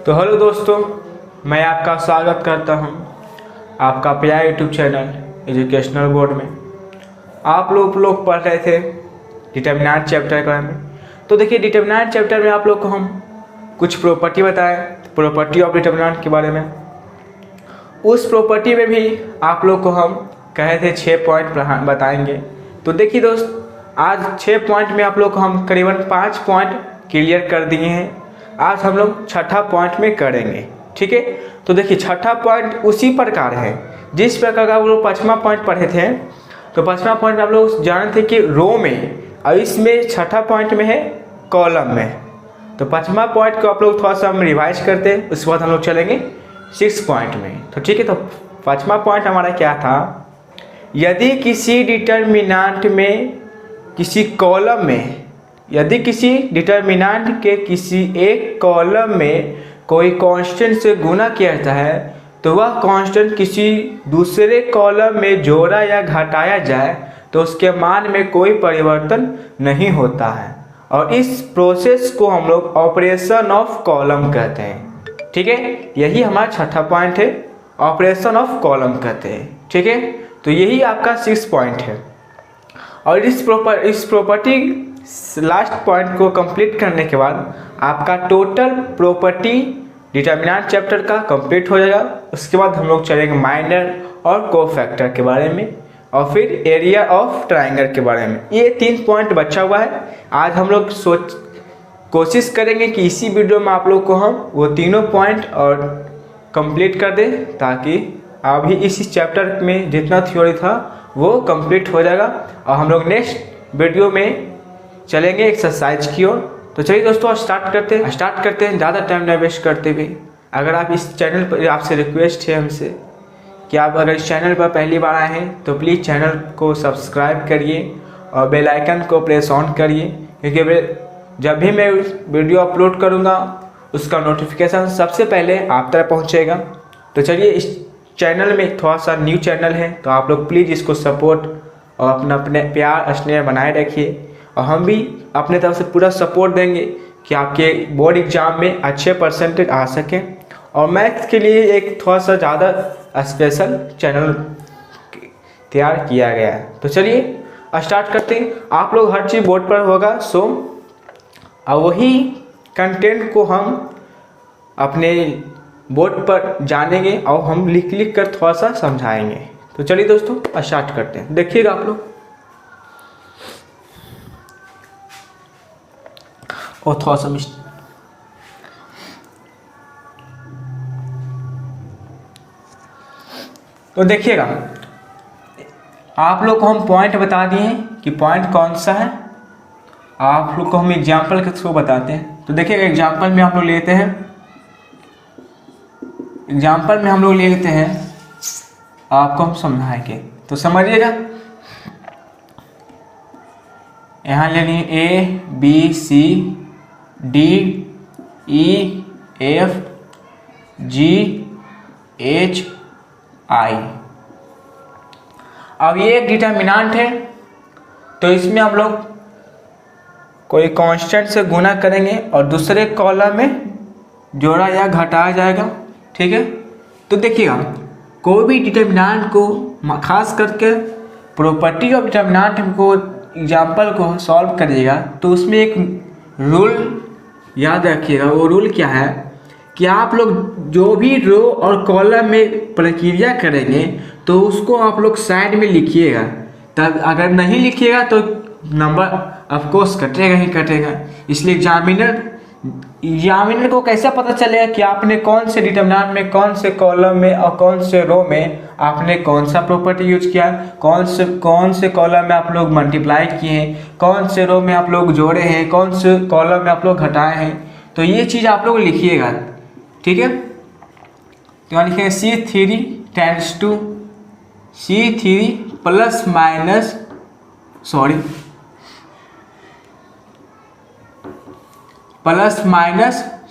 तो हेलो दोस्तों, मैं आपका स्वागत करता हूं आपका प्यारा यूट्यूब चैनल एजुकेशनल बोर्ड में। आप लोग पढ़ रहे थे डिटरमिनेंट चैप्टर के बारे में। तो देखिए, डिटरमिनेंट चैप्टर में आप लोग को हम कुछ प्रॉपर्टी बताएं, प्रॉपर्टी ऑफ डिटरमिनेंट के बारे में। उस प्रॉपर्टी में भी आप लोग को हम कहे थे 6 पॉइंट बताएंगे। तो देखिए दोस्त, आज 6 पॉइंट में आप लोग को हम करीबन 5 पॉइंट क्लियर कर दिए हैं। आज हम लोग छठा पॉइंट में करेंगे, ठीक है। तो देखिए, छठा पॉइंट उसी प्रकार है जिस प्रकार का आप लोग 5वां पॉइंट पढ़े थे। तो 5वां पॉइंट आप लोग जानते थे कि रो में, और इसमें छठा पॉइंट में है कॉलम में। तो 5वां पॉइंट को आप लोग थोड़ा सा हम रिवाइज करते हैं, उसके बाद हम लोग चलेंगे 6 पॉइंट में। तो ठीक है, तो 5वां पॉइंट हमारा क्या था? यदि किसी डिटरमिनेंट में, किसी कॉलम में, यदि किसी डिटरमिनेंट के किसी एक कॉलम में कोई कांस्टेंट से गुणा किया जाता है तो वह कांस्टेंट किसी दूसरे कॉलम में जोड़ा या घटाया जाए तो उसके मान में कोई परिवर्तन नहीं होता है। और इस प्रोसेस को हम लोग ऑपरेशन ऑफ कॉलम कहते हैं, ठीक है। यही हमारा छठा पॉइंट है, ऑपरेशन ऑफ कॉलम कहते हैं, ठीक है। तो यही आपका 6 पॉइंट है। और इस प्रॉपर्टी लास्ट पॉइंट को कंप्लीट करने के बाद आपका टोटल प्रॉपर्टी डिटरमिनेंट चैप्टर का कंप्लीट हो जाएगा। उसके बाद हम लोग चलेंगे माइनर और कोफैक्टर के बारे में, और फिर एरिया ऑफ ट्रायंगल के बारे में। ये 3 पॉइंट बचा हुआ है। आज हम लोग कोशिश करेंगे कि इसी वीडियो में आप लोग को हम वो तीनों पॉइंट और कंप्लीट कर दें, ताकि अभी इस चैप्टर में जितना थ्योरी था वो कंप्लीट हो जाएगा। और हम लोग नेक्स्ट वीडियो में चलेंगे एक्सरसाइज की ओर। तो चलिए दोस्तों, स्टार्ट करते हैं ज़्यादा टाइम न वेस्ट करते हुए। अगर आप इस चैनल पर, आपसे रिक्वेस्ट है हमसे कि आप अगर इस चैनल पर पहली बार आए हैं तो प्लीज़ चैनल को सब्सक्राइब करिए और बेल आइकन को प्रेस ऑन करिए, क्योंकि जब भी मैं वीडियो अपलोड करूँगा उसका नोटिफिकेशन सबसे पहले आप तक पहुँचेगा। तो चलिए, इस चैनल में थोड़ा सा न्यू चैनल है, तो आप लोग प्लीज़ इसको सपोर्ट और अपने प्यार स्नेह बनाए रखिए। और हम भी अपने तरफ से पूरा सपोर्ट देंगे कि आपके बोर्ड एग्ज़ाम में अच्छे परसेंटेज आ सकें। और मैथ्स के लिए एक थोड़ा सा ज़्यादा स्पेशल चैनल तैयार किया गया है। तो चलिए स्टार्ट करते हैं। आप लोग हर चीज़ बोर्ड पर होगा, सो और वही कंटेंट को हम अपने बोर्ड पर जानेंगे और हम लिख कर थोड़ा सा समझाएंगे। तो चलिए दोस्तों, स्टार्ट करते हैं। देखिएगा आप लोग, और थोड़ा सा तो देखिएगा, आप लोग को हम पॉइंट बता दिए हैं कि पॉइंट कौन सा है। आप लोग को हम एग्जाम्पल के थ्रू बताते हैं। तो देखिएगा, एग्जाम्पल में हम लोग लेते हैं, आपको हम समझाएंगे। तो समझिएगा, यहाँ ले लिए A, B, C, D, E, F, G, H, I। अब ये एक डिटरमिनेंट है, तो इसमें हम लोग कोई कांस्टेंट से गुणा करेंगे और दूसरे कॉलम में जोड़ा या घटाया जाएगा, ठीक है। तो देखिएगा, कोई भी डिटरमिनेंट को, खास करके प्रॉपर्टी ऑफ डिटरमिनेंट को, एग्जाम्पल को सॉल्व करिएगा तो उसमें एक रूल याद रखिएगा। वो रूल क्या है कि आप लोग जो भी रो और कॉलम में प्रक्रिया करेंगे तो उसको आप लोग साइड में लिखिएगा। तब अगर नहीं लिखिएगा तो नंबर ऑफ कोर्स कटेगा ही कटेगा। इसलिए एग्जामिनर को कैसे पता चलेगा कि आपने कौन से डिटरमिनेंट में, कौन से कॉलम में और कौन से रो में आपने कौन सा प्रॉपर्टी यूज किया, कौन से कॉलम में आप लोग मल्टीप्लाई किए हैं, कौन से रो में आप लोग जोड़े हैं, कौन से कॉलम में आप लोग घटाए हैं। तो ये चीज़ आप लोग लिखिएगा, ठीक है। तो यहाँ लिखेंगे C3 tends to C3 plus minus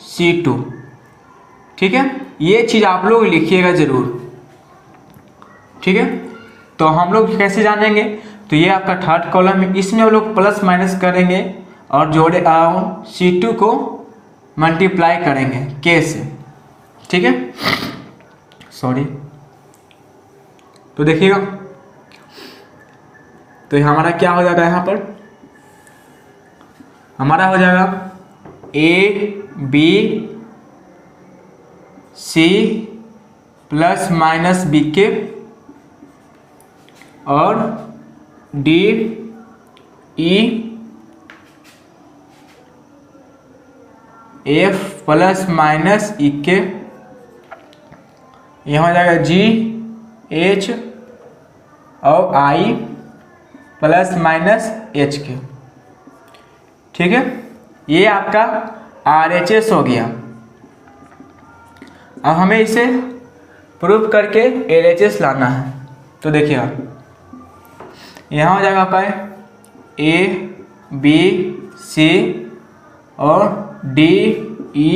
C2, ठीक है। ये चीज़ आप लोग लिखिएगा ज़रूर, ठीक है। तो हम लोग कैसे जानेंगे? तो ये आपका थर्ड कॉलम है, इसमें हम लोग प्लस माइनस करेंगे और जोड़े C2 को मल्टीप्लाई करेंगे K से, ठीक है, सॉरी। तो देखिएगा, तो हमारा क्या हो जाएगा, यहाँ पर हमारा हो जाएगा A B C plus minus B के और D E F plus minus E के, यहाँ हो जाएगा G H और I प्लस माइनस H के। ठीक है, ये आपका RHS हो गया। अब हमें इसे प्रूफ करके LHS लाना है। तो देखिए यहाँ हो जाएगा आपका A B C और D E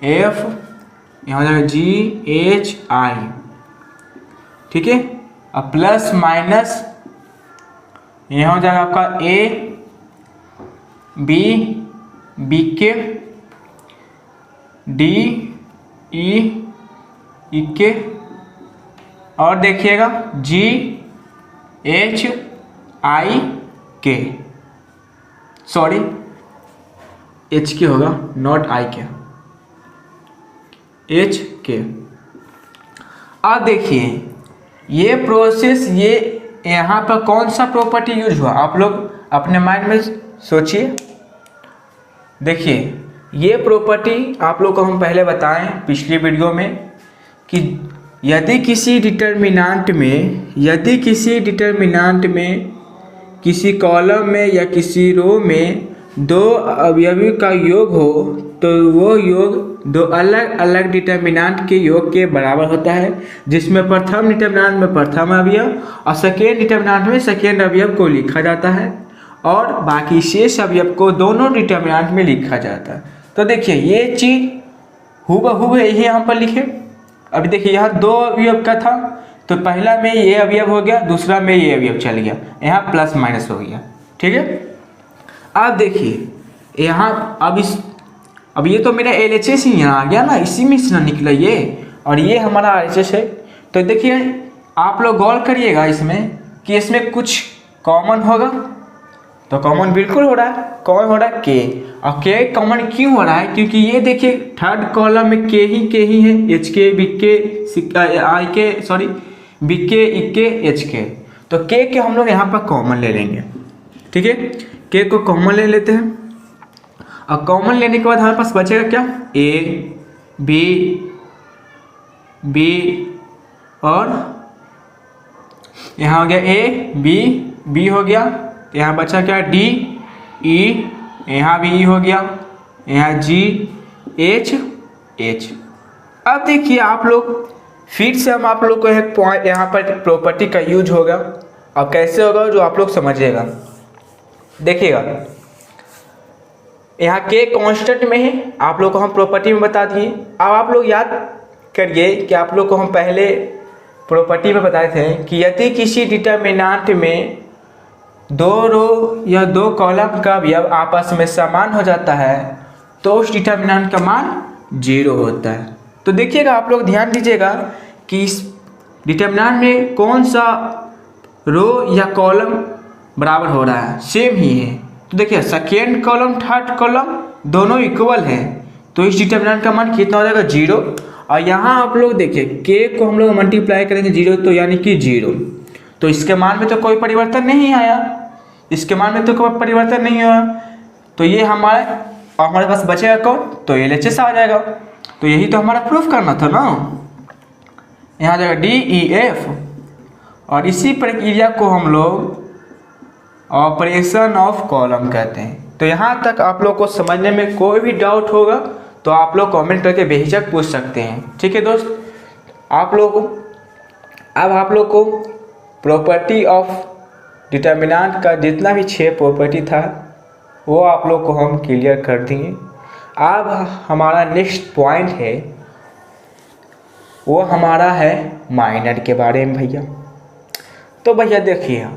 F, यहाँ हो जाएगा G H I। ठीक है, अब प्लस माइनस यहाँ हो जाएगा आपका A B B के D E E के और देखिएगा G H I के, सॉरी H के होगा, नॉट I के, H के। अब देखिए ये प्रोसेस, ये यहाँ पर कौन सा प्रॉपर्टी यूज हुआ, आप लोग अपने माइंड में सोचिए। देखिए ये प्रॉपर्टी आप लोग को हम पहले बताएं पिछली वीडियो में कि यदि किसी डिटर्मिनेंट में किसी कॉलम में या किसी रो में दो अवयवी का योग हो तो वो योग दो अलग अलग डिटर्मिनेंट के योग के बराबर होता है, जिसमें प्रथम डिटर्मिनेंट में प्रथम अवयव और सेकेंड डिटर्मिनेंट में सेकेंड अवयव को लिखा जाता है और बाकी शेष अवयव को दोनों डिटर्मिनेंट में लिखा जाता है। तो देखिए ये चीज़ हूबहू यही यहाँ पर लिखे। अभी देखिए यहाँ दो अवयव का था तो पहला में ये अवयव हो गया, दूसरा में ये अवयव चल गया, यहाँ प्लस माइनस हो गया। ठीक है, अब देखिए यहाँ अब ये तो मेरा LHS ही यहाँ आ गया ना, इसी में से ना निकला ये, और ये हमारा RHS है। तो देखिए आप लोग गौर करिएगा इसमें कि इसमें कुछ कॉमन होगा, तो कॉमन बिल्कुल हो रहा है। कौन हो रहा है? के। और के कॉमन क्यों हो रहा है? क्योंकि ये देखिए थर्ड कॉलम में के ही है, एच के बी के आई के सॉरी बी के ई के एच के। तो के हम लोग यहाँ पर कॉमन ले लेंगे। ठीक है, के को कॉमन ले लेते हैं और कॉमन लेने के बाद हमारे पास बचेगा क्या? ए बी और यहाँ हो गया ए बी हो गया, यहाँ बचा क्या? डी ई, यहाँ भी ई हो गया, यहाँ जी एच। अब देखिए आप लोग फिर से हम आप लोग को एक पॉइंट यहाँ पर प्रॉपर्टी का यूज होगा। अब कैसे होगा जो आप लोग समझिएगा। देखिएगा यहाँ के कांस्टेंट में है, आप लोग को हम प्रॉपर्टी में बता दिए। अब आप लोग याद करिए कि आप लोग को हम पहले प्रॉपर्टी में बताए थे कि यदि किसी डिटर्मिनेंट में दो रो या दो कॉलम का अवयव आपस में समान हो जाता है तो उस डिटर्मिनेंट का मान 0 होता है। तो देखिएगा आप लोग ध्यान दीजिएगा कि इस डिटर्मिनेंट में कौन सा रो या कॉलम बराबर हो रहा है, सेम ही है। तो देखिए सेकेंड कॉलम थर्ड कॉलम दोनों इक्वल है, तो इस डिटर्मिनेंट का मान कितना हो जाएगा? 0। और यहाँ आप लोग देखिए के को हम लोग मल्टीप्लाई करेंगे 0, तो यानी कि 0। तो इसके मान में तो कोई परिवर्तन नहीं आया, इसके मान में तो कोई परिवर्तन नहीं हुआ। तो ये हमारे पास बचेगा कौन? तो LHS आ जाएगा। तो यही तो हमारा प्रूफ करना था ना। यहाँ आ जाएगा DEF और इसी प्रक्रिया को हम लोग ऑपरेशन ऑफ कॉलम कहते हैं। तो यहाँ तक आप लोग को समझने में कोई भी डाउट होगा तो आप लोग कमेंट करके बेहिचक पूछ सकते हैं। ठीक है दोस्त, अब आप लोग को प्रॉपर्टी ऑफ डिटर्मिनेंट का जितना भी 6 प्रॉपर्टी था वो आप लोग को हम क्लियर कर देंगे। अब हमारा नेक्स्ट पॉइंट है वो हमारा है माइनर के बारे में भैया। तो भैया देखिए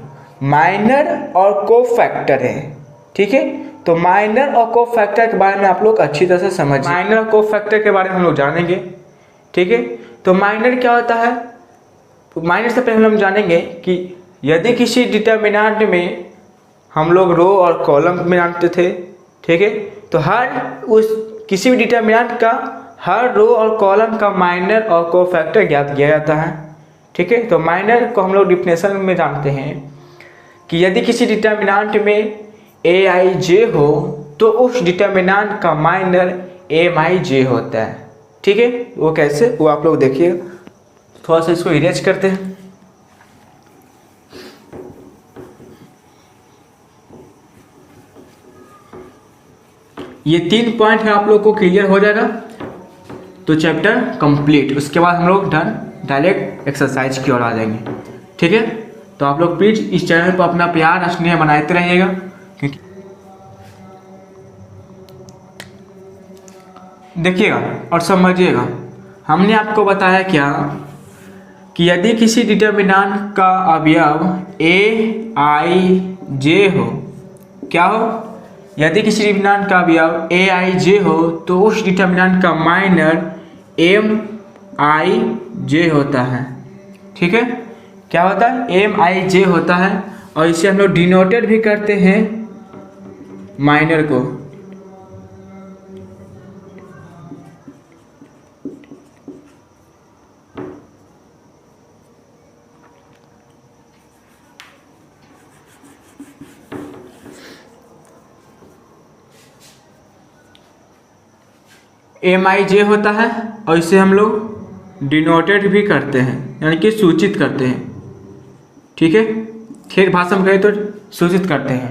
माइनर और कोफैक्टर है। ठीक है, तो माइनर और कोफैक्टर के बारे में आप लोग अच्छी तरह से समझिए। माइनर और कोफैक्टर के बारे में हम लोग जानेंगे ठीक है। तो माइनर क्या होता है, माइनर से पहले हम जानेंगे कि यदि किसी डिटर्मिनेंट में हम लोग रो और कॉलम में जानते थे, ठीक है, तो हर उस किसी भी डिटर्मिनेंट का हर रो और कॉलम का माइनर और कोफैक्टर ज्ञात किया जाता है, ठीक है। तो माइनर को हम लोग डिफिनेशन में जानते हैं कि यदि किसी डिटर्मिनेंट में ए आई जे हो तो उस डिटर्मिनेंट का माइनर एम आई जे होता है, ठीक है। वो कैसे, वो आप लोग देखिए। थोड़ा सा इसको इरेज करते हैं। ये 3 पॉइंट है, आप लोग को क्लियर हो जाएगा तो चैप्टर कंप्लीट। उसके बाद हम लोग डन डायरेक्ट एक्सरसाइज की ओर आ जाएंगे, ठीक है। तो आप लोग प्लीज इस चैनल पर अपना प्यार स्नेह बनाते रहिएगा, क्योंकि देखिएगा और समझिएगा। हमने आपको बताया क्या कि यदि किसी डिटर्मिनेंट का अवयव ए आई जे हो, क्या हो, यदि किसी डिटर्मिनेंट का अवयव ए आई जे हो तो उस डिटर्मिनेंट का माइनर एम आई जे होता है, ठीक है। क्या होता है, एम आई जे होता है, और इसे हम लोग डिनोटेड भी करते हैं माइनर को। एम आई जे होता है और इसे हम लोग डिनोटेड भी करते हैं, यानी कि सूचित करते हैं, ठीक है। ठेठ भाषा में कहें तो सूचित करते हैं।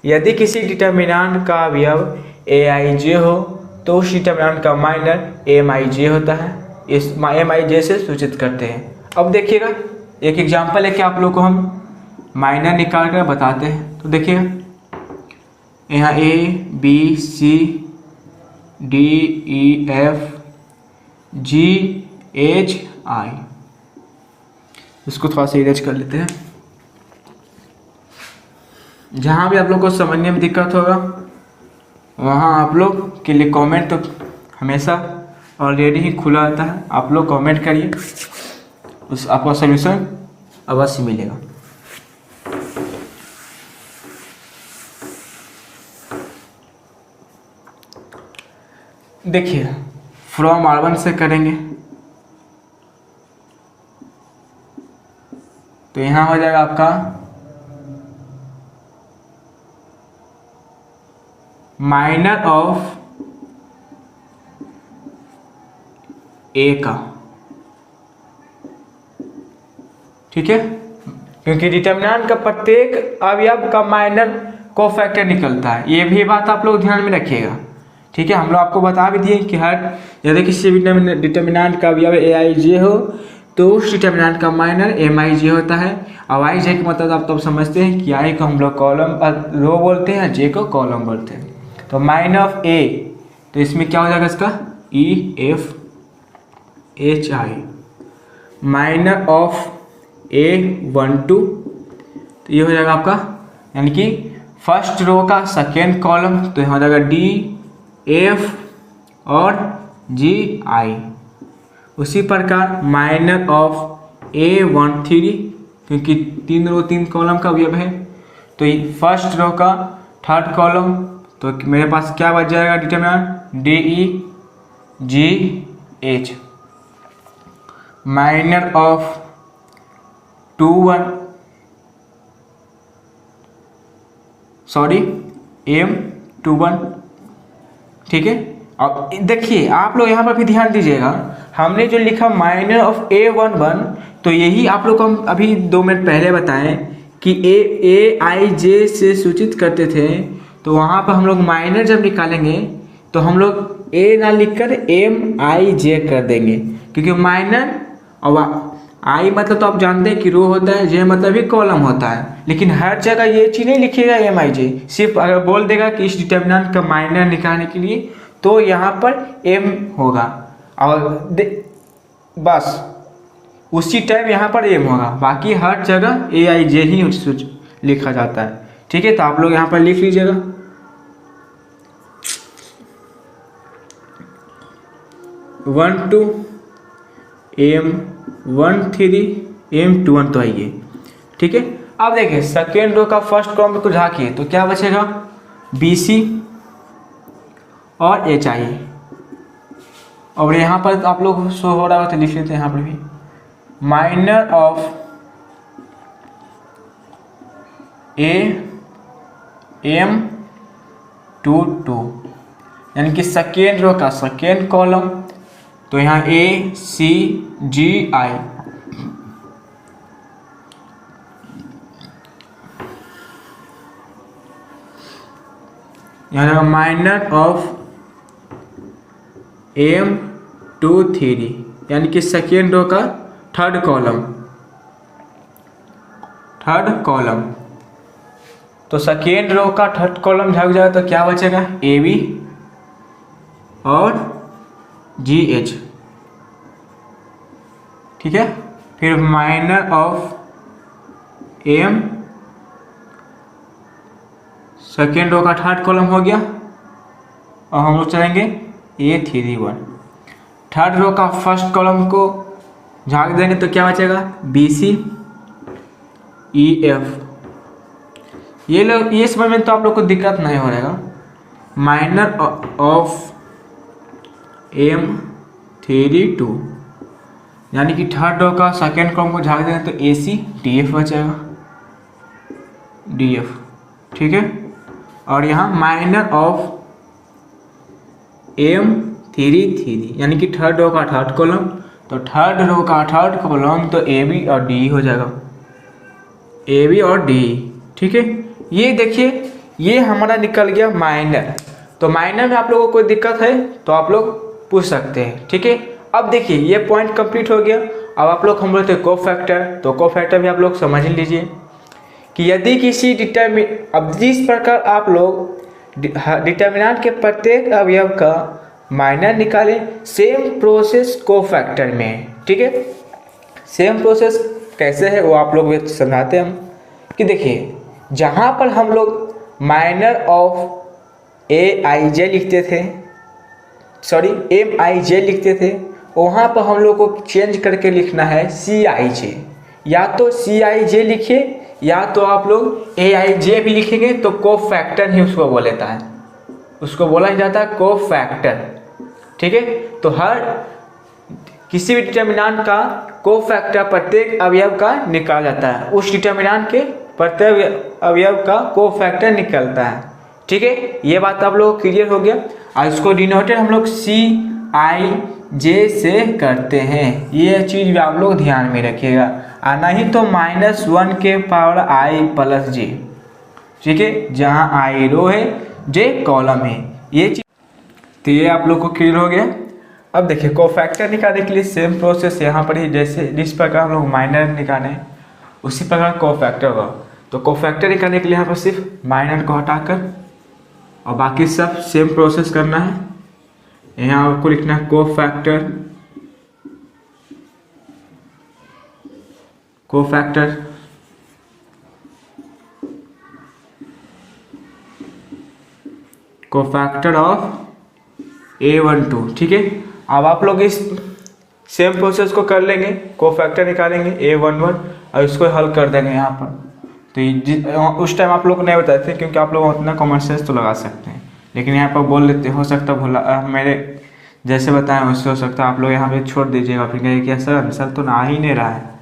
यदि किसी डिटर्मिनेंट का अवयव ए आई जे हो तो उस डिटर्मिनेंट का माइनर एम आई जे होता है, इस एम आई जे से सूचित करते हैं। अब देखिएगा एक एग्जाम्पल है कि आप लोग को हम माइनर निकाल कर बताते हैं। तो देखिएगा यहाँ A B C D E F G H I, इसको थोड़ा सा इरेज कर लेते हैं। जहाँ भी आप लोग को समझने में दिक्कत होगा वहाँ आप लोग के लिए कमेंट तो हमेशा ऑलरेडी ही खुला रहता है, आप लोग कमेंट करिए, उस आपको सोल्यूशन अवश्य मिलेगा। देखिए फ्रॉम R1 से करेंगे तो यहाँ हो जाएगा आपका माइनर ऑफ ए का, ठीक है, क्योंकि डिटर्मिनेंट का प्रत्येक अवयव का माइनर कोफैक्टर निकलता है। ये भी बात आप लोग ध्यान में रखिएगा, ठीक है। हम लोग आपको बता भी दिए कि हर यदि किसी भी डिटर्मिनेंट का अवयव ए आई जे हो तो उस डिटर्मिनेंट का माइनर एम आई जे होता है। अब आई जे का मतलब आप तो समझते हैं कि आई को हम लोग कॉलम रो बोलते हैं, जे को कॉलम बोलते हैं। तो माइनर ऑफ ए, तो इसमें क्या हो जाएगा इसका E F H I, minor of A 1 2, तो ये हो जाएगा आपका यानी कि फर्स्ट रो का सेकेंड कॉलम, तो यहाँ हो जाएगा डी एफ और जी आई। उसी प्रकार माइनर ऑफ ए 1 3, क्योंकि 3 रो 3 कॉलम का अवयव है, तो फर्स्ट रो का थर्ड कॉलम, तो मेरे पास क्या बच जाएगा determinant D E G H. Minor of 2 1 sorry M 2 1, ठीक है। अब देखिए आप लोग यहाँ पर भी ध्यान दीजिएगा, हमने जो लिखा माइनर ऑफ ए 1 1, तो यही आप लोग को हम अभी 2 मिनट पहले बताएं कि ए आई जे से सूचित करते थे। तो वहाँ पर हम लोग माइनर जब निकालेंगे तो हम लोग ए ना लिखकर एम आई जे कर देंगे, क्योंकि माइनर और आई मतलब तो आप जानते हैं कि रो होता है, जे मतलब भी कॉलम होता है, लेकिन हर जगह ये चीज़ नहीं लिखिएगा एम आई जे। सिर्फ अगर बोल देगा कि इस डिटर्मिनेंट का माइनर निकालने के लिए तो यहाँ पर एम होगा और बस उसी टाइम यहाँ पर एम होगा, बाकी हर जगह ए आई जे ही लिखा जाता है, ठीक है। तो आप लोग यहाँ पर लिख लीजिएगा। वन टू M13 M21 तो है ये, ठीक है। अब देखिए सेकेंड रो का फर्स्ट कॉलम को झाँकिए तो क्या बचेगा, BC और HI। और यहाँ पर आप लोग शो हो रहा होता, लिख लेते हैं यहाँ पर भी, माइनर ऑफ AM22, यानी कि सेकेंड रो का सेकेंड कॉलम। तो यहाँ ACGI, यहाँ माइनर ऑफ M23, यानी कि सेकेंड रो का थर्ड कॉलम। तो सेकेंड रो का थर्ड कॉलम झाग जाए तो क्या बचेगा, AB और GH, ठीक है। फिर minor of M, second row का थर्ड कॉलम हो गया। और हम लोग चलेंगे A31, थर्ड रो का फर्स्ट कॉलम को झाग देंगे तो क्या बचेगा, BC EF। ये समझ में तो आप लोग को दिक्कत नहीं हो रहेगा। माइनर ऑफ M32, यानी कि थर्ड रो का सेकेंड कॉलम को झाग देंगे तो AC DF बचेगा, DF, ठीक है। और यहाँ माइनर ऑफ M33, यानी कि थर्ड रो का थर्ड कॉलम। तो थर्ड रो का थर्ड कॉलम तो AB और DE हो जाएगा, AB और DE, ठीक है। ये देखिए ये हमारा निकल गया माइनर। तो माइनर में आप लोगों को कोई दिक्कत है तो आप लोग पूछ सकते हैं, ठीक है। अब देखिए ये पॉइंट कंप्लीट हो गया। अब आप लोग हम बोलते हैं कोफैक्टर, तो कोफैक्टर भी आप लोग समझ ही लीजिए कि यदि किसी अब जिस प्रकार आप लोग डिटर्मिनेंट के प्रत्येक अवयव का माइनर निकालें, सेम प्रोसेस कोफैक्टर में है, ठीक है। सेम प्रोसेस कैसे है वो आप लोग समझाते हैं हम कि देखिए जहाँ पर हम लोग माइनर ऑफ AIJ लिखते थे, सॉरी MIJ लिखते थे, वहाँ पर हम लोग को चेंज करके लिखना है CIJ। या तो CIJ लिखिए या तो आप लोग AIJ भी लिखेंगे तो कोफैक्टर ही उसको बोला जाता है, उसको बोला जाता है कोफैक्टर, ठीक है। तो हर किसी भी डिटर्मिनेंट का कोफैक्टर प्रत्येक अवयव का निकाला जाता है, उस डिटर्मिनेंट के प्रत्येक अवयव का कोफैक्टर निकलता है, ठीक है। ये बात आप लोग क्लियर हो गया। और इसको डिनोटेड हम लोग CIJ से करते हैं, ये चीज़ भी आप लोग ध्यान में रखिएगा। और नहीं तो -1 के पावर I + J, ठीक है, जहाँ I रो है J कॉलम है, ये चीज। तो ये आप लोग को क्लियर हो गया। अब देखिए कोफैक्टर निकालने के लिए सेम प्रोसेस यहाँ पर ही, जैसे जिस प्रकार हम लोग माइनर निकालें उसी प्रकार कोफैक्टर होगा। तो कोफैक्टर निकालने के लिए यहाँ पर सिर्फ माइनर को हटाकर और बाकी सब सेम प्रोसेस करना है। यहाँ आपको लिखना है कोफैक्टर, कोफैक्टर ऑफ A12, ठीक है। अब आप लोग इस सेम प्रोसेस को कर लेंगे, कोफैक्टर निकालेंगे A11 और इसको हल कर देंगे यहाँ पर। तो उस टाइम आप लोग को नहीं बताए थे क्योंकि आप लोग उतना कॉमन सेंस तो लगा सकते हैं, लेकिन यहाँ पर बोल लेते हो सकता भूला, मेरे जैसे बताएं उससे हो सकता आप लोग यहाँ पे छोड़ दीजिएगा, फिर कहेंगे कि सर आंसर तो ना ही नहीं रहा है।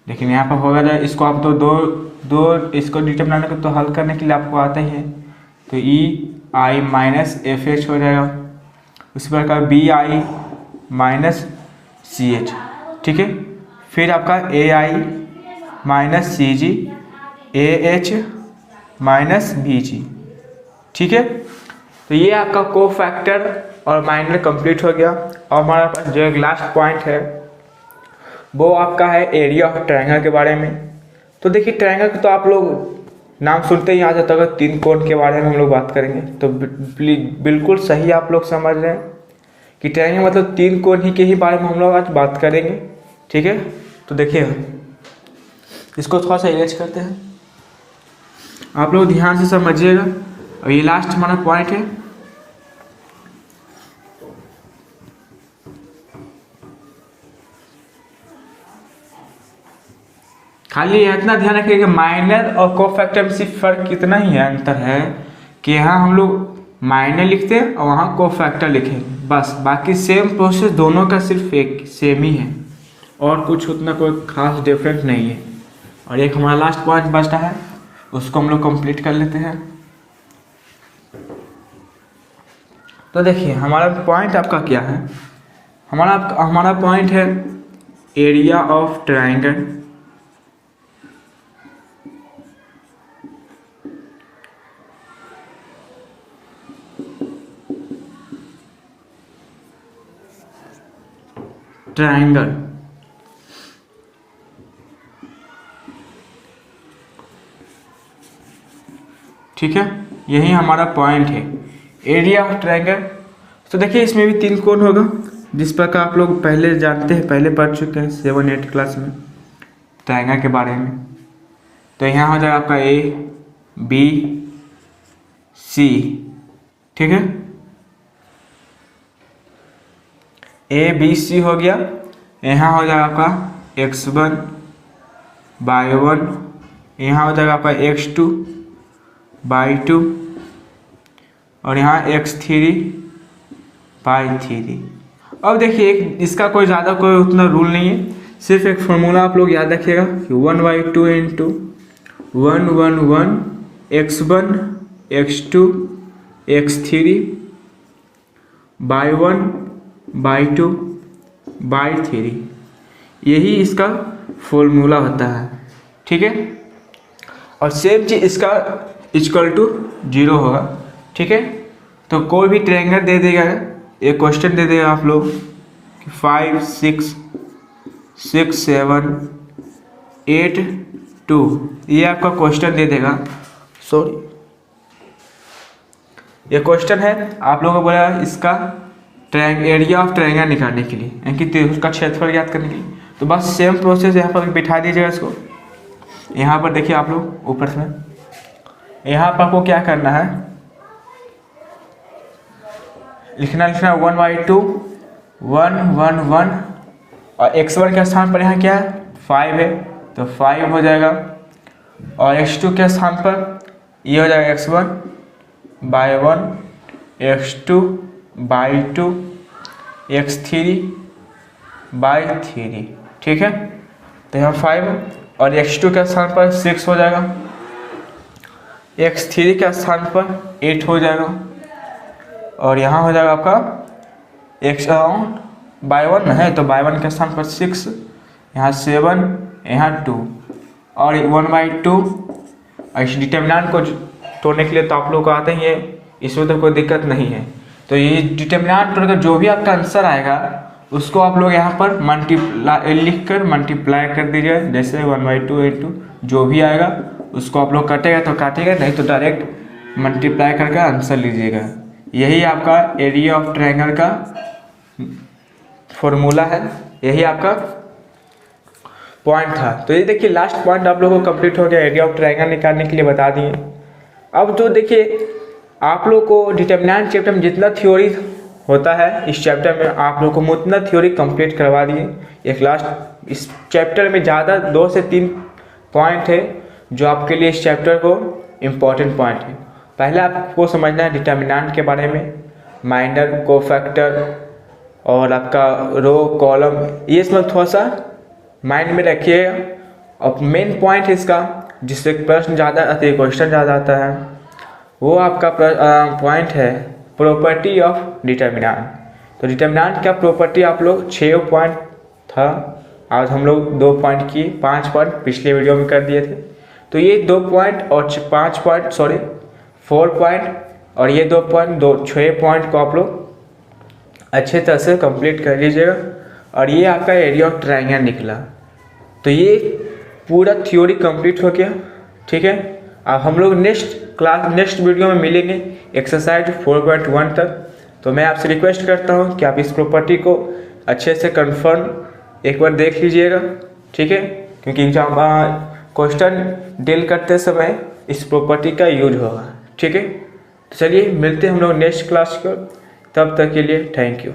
लेकिन यहाँ पर होगा जाए, इसको आप तो दो इसको डिटरमिनेंट को तो हल करने के लिए आपको आता ही है। तो EI - FH हो जाएगा, उसी प्रकार BI - CH, ठीक है। फिर आपका AI - CG AH - BG, ठीक है। तो ये आपका कोफैक्टर और माइनर कंप्लीट हो गया। और हमारे पास जो एक लास्ट पॉइंट है वो आपका है एरिया ऑफ ट्रायंगल के बारे में। तो देखिए ट्रायंगल तो आप लोग नाम सुनते ही आ जाता होगा, 3 कोण के बारे में हम लोग बात करेंगे। तो बिल्कुल सही आप लोग समझ रहे हैं कि ट्रायंगल मतलब 3 कोण ही के ही बारे में हम लोग आज बात करेंगे, ठीक है। तो देखिए इसको थोड़ा सा इरेज करते हैं, आप लोग ध्यान से समझिएगा। और ये लास्ट हमारा पॉइंट है। खाली इतना ध्यान रखिए कि माइनर और कोफैक्टर में सिर्फ फर्क कितना ही है, अंतर है कि यहाँ हम लोग माइनर लिखते हैं और वहाँ कोफैक्टर लिखेंगे बस, बाकी सेम प्रोसेस दोनों का सिर्फ एक सेम ही है और कुछ उतना कोई खास डिफरेंस नहीं है। और एक हमारा लास्ट पॉइंट बचता है, उसको हम लोग कंप्लीट कर लेते हैं। तो देखिए हमारा पॉइंट आपका क्या है, हमारा पॉइंट है एरिया ऑफ ट्रायंगल ट्रायंगल। ठीक है, यही हमारा पॉइंट है एरिया ऑफ ट्रायंगल। तो देखिए इसमें भी 3 कोण होगा, जिस प्रकार आप लोग पहले जानते हैं, पहले पढ़ चुके हैं 7-8 क्लास में ट्रायंगल के बारे में। तो यहाँ हो जाएगा आपका ABC, ठीक है, ABC हो गया। यहाँ हो जाएगा आपका X1 Y1, यहाँ हो जाएगा आपका X2 Y2 और यहाँ X3 Y3। अब देखिए इसका कोई ज़्यादा कोई उतना रूल नहीं है, सिर्फ एक फार्मूला आप लोग याद रखिएगा कि 1/2 into 1 X1 X2 X3 Y1 Y2 Y3, यही इसका फॉर्मूला होता है। ठीक है, और सेम चीज इसका इक्वल टू 0 होगा। ठीक है, तो कोई भी ट्रायंगल दे देगा, एक क्वेश्चन दे देगा आप लोग 5 6 6 7 8 2, ये आपका क्वेश्चन दे देगा। सॉरी, ये क्वेश्चन है, आप लोगों को बोला इसका एरिया ऑफ ट्रायंगल निकालने के लिए, यानी कि उसका क्षेत्रफल ज्ञात करने के लिए। तो बस सेम प्रोसेस यहाँ पर बिठा दीजिएगा इसको। यहाँ पर देखिए आप लोग ऊपर से, यहाँ पर आपको क्या करना है, लिखना 1/2 1 1 1 और X1 के स्थान पर यहाँ क्या है 5 है, तो 5 हो जाएगा। और X2 के स्थान पर ये हो जाएगा X1 Y1 X2 Y2 X3 Y3। ठीक है, तो यहाँ 5 और X2 के स्थान पर 6 हो जाएगा, X3 के स्थान पर 8 हो जाएगा और यहाँ हो जाएगा आपका Y1 है, तो Y1 के स्थान पर 6, यहाँ 7, यहाँ 2 और 1/2। इस डिटर्मिनेंट को तोड़ने के लिए तो आप लोग को आते ही है, इसमें तो कोई दिक्कत नहीं है। तो ये डिटर्मिनेंट तोड़ कर जो भी आपका आंसर आएगा उसको आप लोग यहाँ पर लिख कर मल्टीप्लाई कर दीजिए, जैसे 1/2 इंटू जो भी आएगा उसको आप लोग काटेगा तो काटेगा, नहीं तो डायरेक्ट मल्टीप्लाई करके आंसर लीजिएगा। यही आपका एरिया ऑफ ट्रायंगल का फॉर्मूला है, यही आपका पॉइंट था। तो ये देखिए लास्ट पॉइंट आप लोगों को कंप्लीट हो गया, एरिया ऑफ ट्रायंगल निकालने के लिए बता दिए। अब तो देखिए आप लोग को डिटर्मिनेंट चैप्टर में जितना थ्योरी होता है इस चैप्टर में आप लोग को उतना थ्योरी कंप्लीट करवा दिए। एक लास्ट इस चैप्टर में ज़्यादा 2 से 3 पॉइंट है जो आपके लिए इस चैप्टर को इम्पोर्टेंट पॉइंट है। पहले आपको समझना है डिटर्मिनेंट के बारे में, माइनर, कोफैक्टर और आपका रो कॉलम, ये इसमें थोड़ा सा माइंड में रखिएगा। और मेन पॉइंट इसका जिससे प्रश्न ज़्यादा आते हैं, क्वेश्चन ज़्यादा आता है, वो आपका पॉइंट है प्रॉपर्टी ऑफ डिटर्मिनेंट। तो डिटर्मिनेंट का प्रॉपर्टी आप लोग 6 पॉइंट था, आज हम लोग 2 पॉइंट किए, 5 पॉइंट पिछले वीडियो में कर दिए थे। तो ये 2 पॉइंट और 5 पॉइंट, सॉरी 4 पॉइंट और ये 2 पॉइंट, 6 पॉइंट को आप लोग अच्छे तरह से कंप्लीट कर लीजिएगा। और ये आपका एरिया ऑफ ट्रायंगल निकला। तो ये पूरा थ्योरी कंप्लीट हो गया। ठीक है, अब हम लोग नेक्स्ट वीडियो में मिलेंगे एक्सरसाइज 4.1 तक। तो मैं आपसे रिक्वेस्ट करता हूँ कि आप इस प्रॉपर्टी को अच्छे से कंफर्म एक बार देख लीजिएगा। ठीक है, क्योंकि एग्जाम क्वेश्चन डील करते समय इस प्रॉपर्टी का यूज होगा। ठीक है, तो चलिए मिलते हैं हम लोग नेक्स्ट क्लास को, तब तक के लिए थैंक यू।